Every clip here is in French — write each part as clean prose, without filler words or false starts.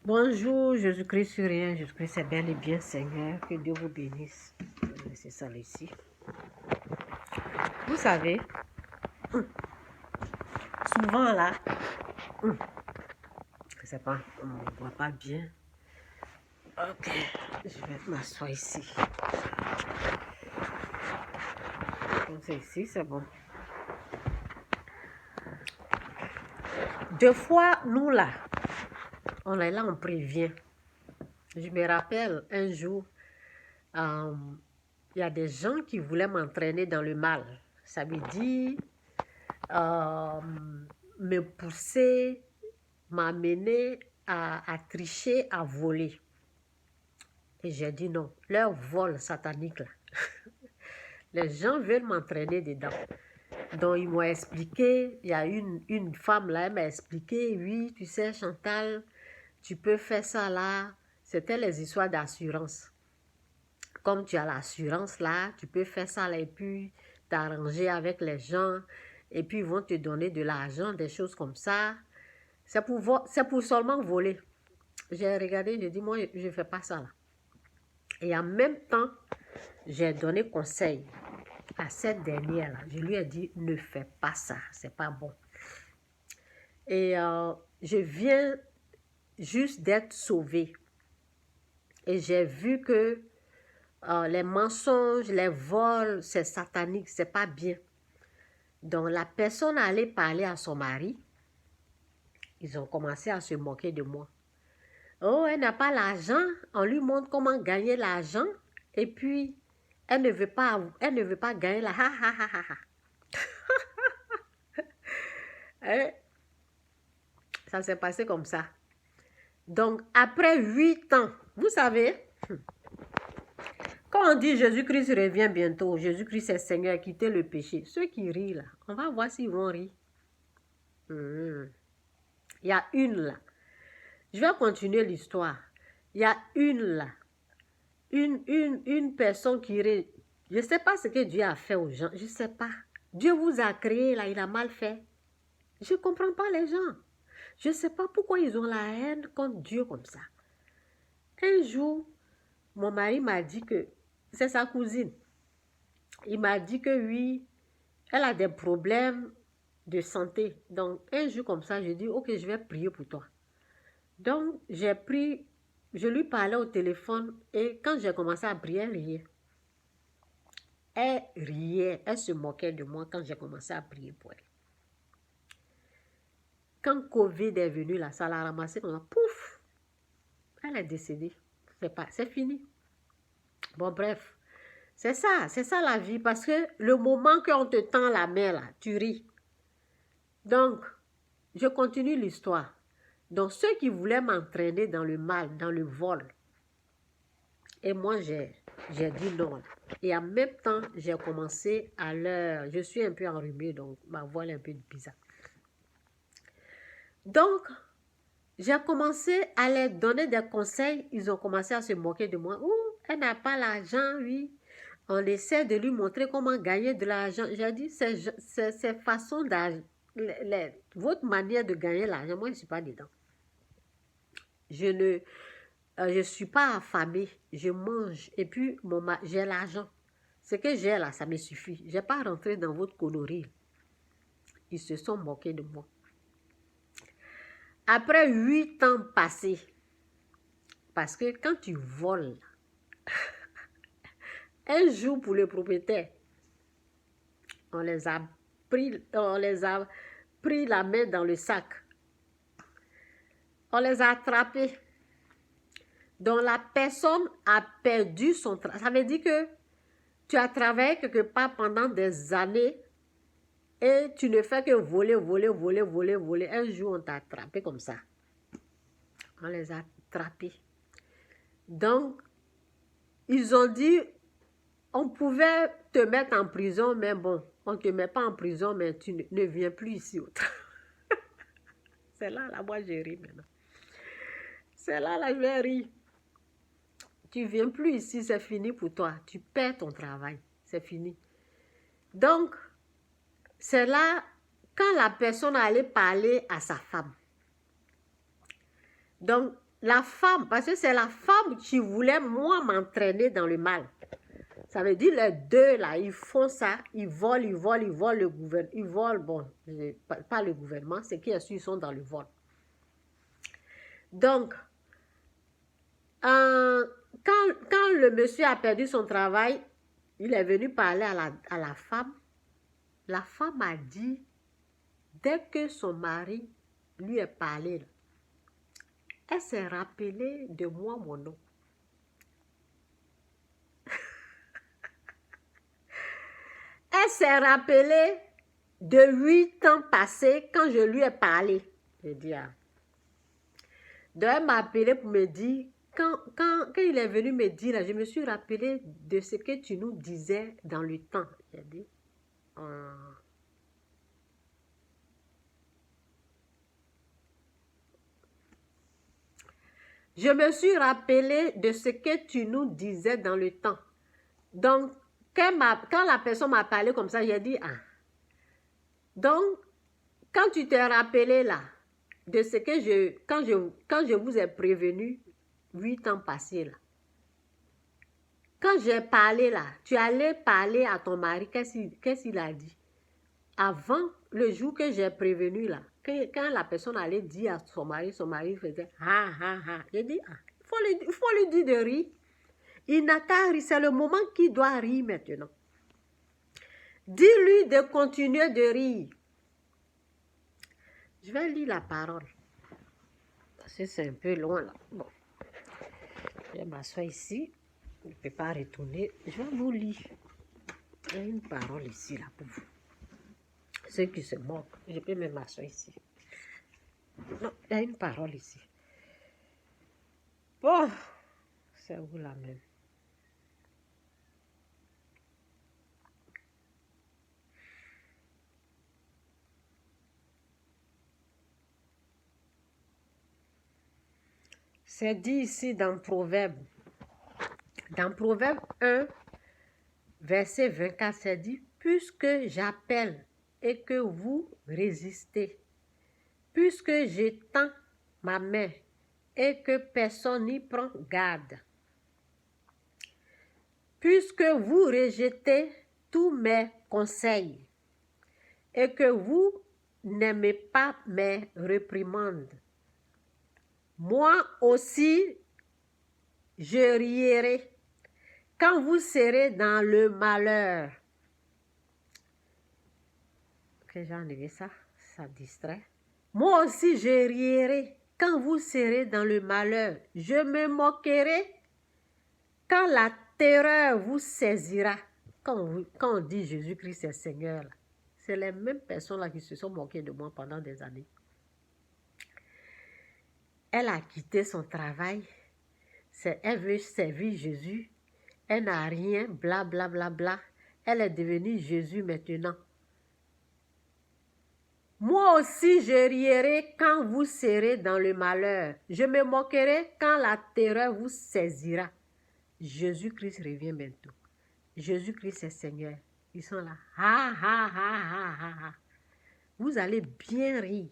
Bonjour, Jésus-Christ sur rien. Jésus-Christ est bel et bien Seigneur. Que Dieu vous bénisse. Je vais laisser ça là ici. Vous savez, souvent là, je sais pas, on ne voit pas bien. Ok, je vais m'asseoir ici. Comme c'est ici, c'est bon. Deux fois, nous là, on est là, on prévient. Je me rappelle un jour, il y a des gens qui voulaient m'entraîner dans le mal. Ça veut dire me pousser, m'amener à tricher, à voler. Et j'ai dit non, leur vol satanique là. Les gens veulent m'entraîner dedans. Donc ils m'ont expliqué, il y a une femme là, elle m'a expliqué, oui, tu sais Chantal, tu peux faire ça là. C'était les histoires d'assurance. Comme tu as l'assurance là, tu peux faire ça là et puis t'arranger avec les gens et puis ils vont te donner de l'argent, des choses comme ça. C'est pour seulement voler. J'ai regardé, j'ai dit, moi, je ne fais pas ça là. Et en même temps, j'ai donné conseil à cette dernière-là. Je lui ai dit, ne fais pas ça, c'est pas bon. Et je viens juste d'être sauvée. Et j'ai vu que les mensonges, les vols, c'est satanique, c'est pas bien. Donc la personne allait parler à son mari. Ils ont commencé à se moquer de moi. Oh, elle n'a pas l'argent. On lui montre comment gagner l'argent. Et puis, elle ne veut pas gagner la ha ha ha ha ha. Hein? Ça s'est passé comme ça. Donc, après 8 ans, vous savez, quand on dit Jésus-Christ revient bientôt, Jésus-Christ est Seigneur, quittez le péché. Ceux qui rient là, on va voir s'ils vont rire. Il y a une là. Je vais continuer l'histoire. Il y a une là. Une personne qui rit. Je ne sais pas ce que Dieu a fait aux gens. Je ne sais pas. Dieu vous a créé là, il a mal fait. Je ne comprends pas les gens. Je ne sais pas pourquoi ils ont la haine contre Dieu comme ça. Un jour, mon mari m'a dit que c'est sa cousine. Il m'a dit que oui, elle a des problèmes de santé. Donc, un jour comme ça, je dis, ok, je vais prier pour toi. Donc, je lui parlais au téléphone et quand j'ai commencé à prier, elle riait. Elle riait, elle se moquait de moi quand j'ai commencé à prier pour elle. Quand Covid est venu là, ça l'a ramassée comme ça, pouf, elle est décédée. C'est fini. Bon, bref, c'est ça la vie, parce que le moment qu'on te tend la main là, tu ris. Donc, je continue l'histoire. Donc, ceux qui voulaient m'entraîner dans le mal, dans le vol, et moi, j'ai dit non. Et en même temps, j'ai commencé à leur... Je suis un peu enrhumée, donc ma voix est un peu bizarre. Donc, j'ai commencé à leur donner des conseils. Ils ont commencé à se moquer de moi. Ouh, elle n'a pas l'argent, oui. On essaie de lui montrer comment gagner de l'argent. J'ai dit, c'est façon d'argent. Votre manière de gagner l'argent, moi, je ne suis pas dedans. Je suis pas affamée. Je mange. Et puis, j'ai l'argent. Ce que j'ai là, ça me suffit. Je n'ai pas rentré dans votre connerie. Ils se sont moqués de moi. Après 8 ans passés, parce que quand tu voles, un jour pour le propriétaire, on les a pris la main dans le sac. On les a attrapés. Donc la personne a perdu son travail. Ça veut dire que tu as travaillé quelque part pendant des années et tu ne fais que voler, voler, voler, voler, voler. Un jour, on t'a attrapé comme ça. On les a attrapés. Donc, ils ont dit, on pouvait te mettre en prison, mais bon, on ne te met pas en prison, mais tu ne viens plus ici. C'est là, moi, je ris maintenant. C'est là, je vais rire. Tu ne viens plus ici, c'est fini pour toi. Tu perds ton travail, c'est fini. Donc, c'est là, quand la personne allait parler à sa femme. Donc, la femme, parce que c'est la femme qui voulait, moi, m'entraîner dans le mal. Ça veut dire les deux, là, ils font ça, ils volent le gouvernement. Ils volent, bon, pas le gouvernement, c'est qui est sûr, ils sont dans le vol. Donc, quand le monsieur a perdu son travail, il est venu parler à la femme. La femme a dit, dès que son mari lui est parlé, là, elle s'est rappelée de moi, mon nom. Elle s'est rappelée de 8 ans passés quand je lui ai parlé. Je dis, ah. Donc, elle m'a appelé pour me dire, quand il est venu me dire, là, je me suis rappelé de ce que tu nous disais dans le temps. J'ai dit, ah. Je me suis rappelé de ce que tu nous disais dans le temps. Donc, quand la personne m'a parlé comme ça, j'ai dit, ah. Donc, quand tu t'es rappelé là, de ce que quand je vous ai prévenu, 8 ans passés là, quand j'ai parlé là, tu allais parler à ton mari, qu'est-ce qu'il a dit? Avant, le jour que j'ai prévenu là, quand la personne allait dire à son mari faisait ha ha ha. J'ai dit, ah, il faut lui dire de rire. Il n'a qu'à rire, c'est le moment qu'il doit rire maintenant. Dis-lui de continuer de rire. Je vais lire la parole. Parce que c'est un peu loin là. Bon. Je vais m'asseoir ici. Je ne peux pas retourner. Je vais vous lire. Il y a une parole ici là pour vous. Ceux qui se moquent, je peux même m'asseoir ici. Non, il y a une parole ici. Bon, c'est où la même? C'est dit ici dans Proverbe. Dans Proverbe 1, verset 24, c'est dit, puisque j'appelle et que vous résistez, puisque j'étends ma main et que personne n'y prend garde, puisque vous rejetez tous mes conseils et que vous n'aimez pas mes réprimandes, moi aussi je rierai quand vous serez dans le malheur. Que j'ai enlevé ça, ça distrait. Moi aussi je rierai quand vous serez dans le malheur. Je me moquerai quand la terreur vous saisira. Quand on dit Jésus-Christ est Seigneur, c'est les mêmes personnes là qui se sont moquées de moi pendant des années. Elle a quitté son travail. Elle veut servir Jésus. Elle n'a rien, bla bla bla bla. Elle est devenue Jésus maintenant. Moi aussi je rierai quand vous serez dans le malheur. Je me moquerai quand la terreur vous saisira. Jésus-Christ revient bientôt. Jésus-Christ est Seigneur. Ils sont là. Ha ha ha ha ha ha. Vous allez bien rire.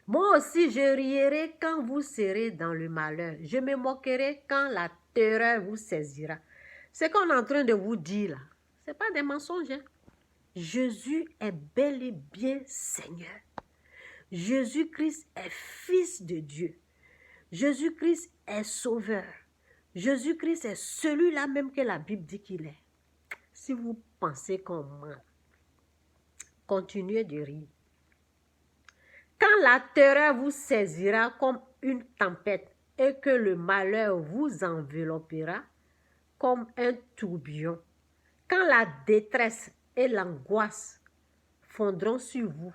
Moi aussi je rierai quand vous serez dans le malheur. Je me moquerai quand la terreur vous saisira. Ce qu'on est en train de vous dire là, ce n'est pas des mensonges. Hein? Jésus est bel et bien Seigneur. Jésus-Christ est Fils de Dieu. Jésus-Christ est Sauveur. Jésus-Christ est celui-là même que la Bible dit qu'il est. Si vous pensez qu'on ment, continuez de rire. Quand la terreur vous saisira comme une tempête et que le malheur vous enveloppera comme un tourbillon, quand la détresse et l'angoisse fondront sur vous,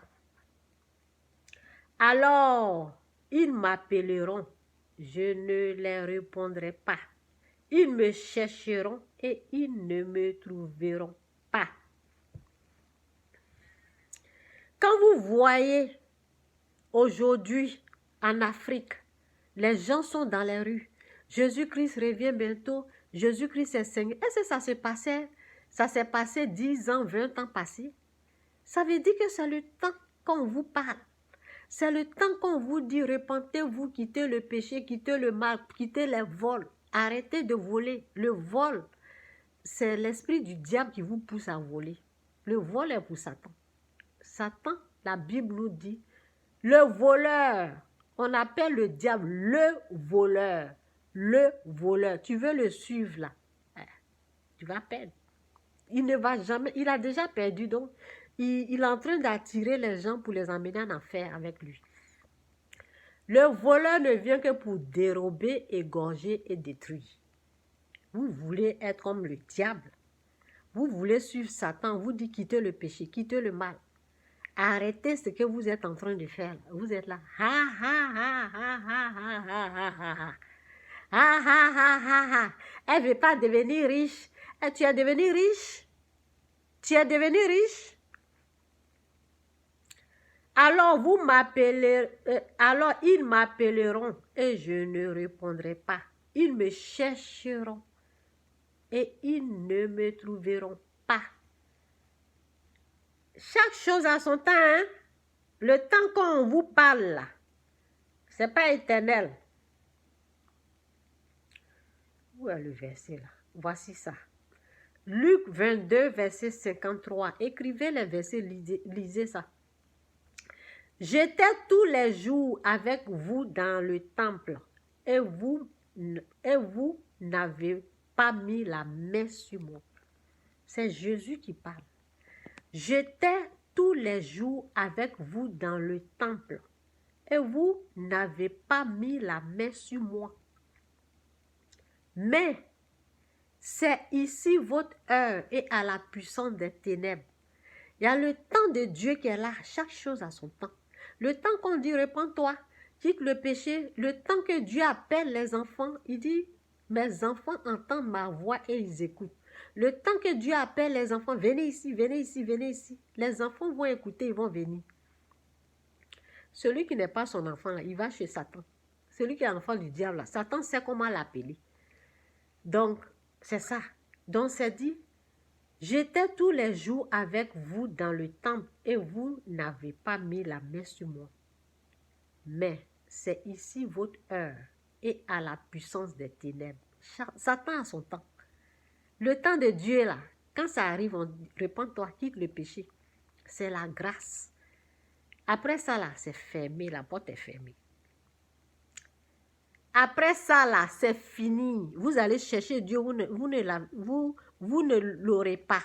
alors ils m'appelleront, je ne les répondrai pas. Ils me chercheront et ils ne me trouveront pas. Quand vous voyez aujourd'hui en Afrique, les gens sont dans les rues, Jésus-Christ revient bientôt, Jésus-Christ est Seigneur. Est-ce que ça s'est passé 10 ans, 20 ans passés? Ça veut dire que c'est le temps qu'on vous parle. C'est le temps qu'on vous dit, repentez-vous, quittez le péché, quittez le mal, quittez les vols. Arrêtez de voler. Le vol, c'est l'esprit du diable qui vous pousse à voler. Le vol est pour Satan. Satan, la Bible nous dit, le voleur. On appelle le diable le voleur. Le voleur. Tu veux le suivre là. Tu vas perdre. Il ne va jamais, il a déjà perdu, donc il est en train d'attirer les gens pour les emmener en affaire avec lui. Le voleur ne vient que pour dérober, égorger et détruire. Vous voulez être comme le diable. Vous voulez suivre Satan, vous dites quittez le péché, quittez le mal. Arrêtez ce que vous êtes en train de faire. Vous êtes là. Ha ha ha ha ha ha ha ha ha. Ha ha ha ha ha. Elle ne veut pas devenir riche. Et tu es devenu riche. Tu es devenu riche. Alors alors ils m'appelleront et je ne répondrai pas. Ils me chercheront et ils ne me trouveront pas. Chaque chose a son temps, hein? Le temps qu'on vous parle là, c'est pas éternel. Où est le verset là? Voici ça. Luc 22, verset 53. Écrivez les versets, lisez ça. J'étais tous les jours avec vous dans le temple et vous n'avez pas mis la main sur moi. C'est Jésus qui parle. J'étais tous les jours avec vous dans le temple et vous n'avez pas mis la main sur moi. Mais c'est ici votre heure et à la puissance des ténèbres. Il y a le temps de Dieu qui est là, chaque chose a son temps. Le temps qu'on dit repens-toi, quitte le péché, le temps que Dieu appelle les enfants, il dit mes enfants entendent ma voix et ils écoutent. Le temps que Dieu appelle les enfants, venez ici, venez ici, venez ici. Les enfants vont écouter, ils vont venir. Celui qui n'est pas son enfant, là, il va chez Satan. Celui qui est l'enfant du diable, là, Satan sait comment l'appeler. Donc, c'est ça. Donc, c'est dit, j'étais tous les jours avec vous dans le temple et vous n'avez pas mis la main sur moi. Mais c'est ici votre heure et à la puissance des ténèbres. Satan a son temps. Le temps de Dieu, là, quand ça arrive, on dit, repens-toi, quitte le péché. C'est la grâce. Après ça, là, c'est fermé, la porte est fermée. Après ça, là, c'est fini. Vous allez chercher Dieu, vous ne l'aurez pas.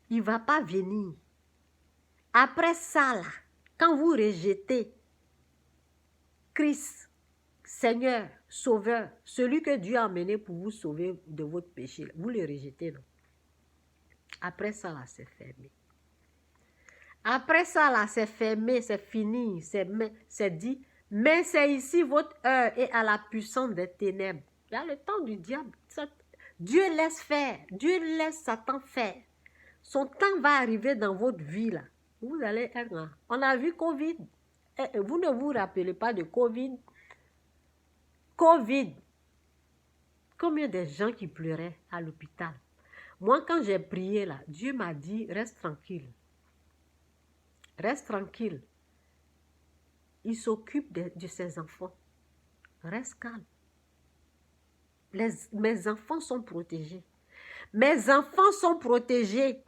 Il ne va pas venir. Après ça, là, quand vous rejetez Christ, Seigneur, Sauveur, celui que Dieu a amené pour vous sauver de votre péché, là, vous le rejetez, non? Après ça, là, c'est fermé. Après ça, là, c'est fermé, c'est fini, c'est dit. Mais c'est ici votre heure et à la puissance des ténèbres. Il y a le temps du diable. Dieu laisse faire. Dieu laisse Satan faire. Son temps va arriver dans votre vie, là. Vous allez être là. On a vu Covid. Vous ne vous rappelez pas de Covid? Covid. Combien de gens qui pleuraient à l'hôpital? Moi, quand j'ai prié, là, Dieu m'a dit, reste tranquille. Reste tranquille. Il s'occupe de ses enfants. Reste calme. Mes enfants sont protégés. Mes enfants sont protégés.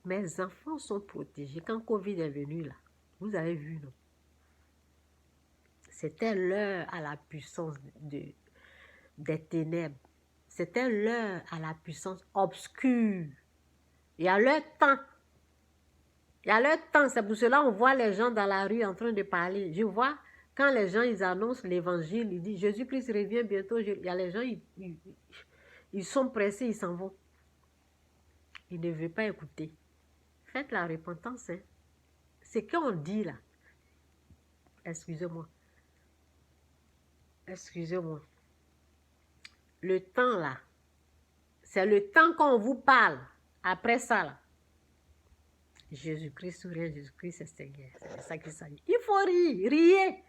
Mes enfants sont protégés. Quand Covid est venu, là, vous avez vu, non? C'était l'heure à la puissance des ténèbres. C'était l'heure à la puissance obscure. Il y a leur temps. Il y a leur temps. C'est pour cela qu'on voit les gens dans la rue en train de parler. Je vois quand les gens ils annoncent l'évangile, ils disent Jésus-Christ revient bientôt. Il y a les gens, ils sont pressés, ils s'en vont. Ils ne veulent pas écouter. Faites la repentance. Hein. C'est qu'on dit là. Excusez-moi. Excusez-moi. Le temps là, c'est le temps qu'on vous parle. Après ça là, Jésus-Christ souverain, Jésus-Christ c'est Seigneur. C'est ça qu'il s'agit. Il faut rire, riez.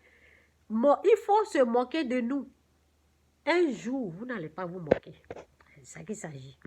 Il faut se moquer de nous. Un jour, vous n'allez pas vous moquer. C'est ça qu'il s'agit.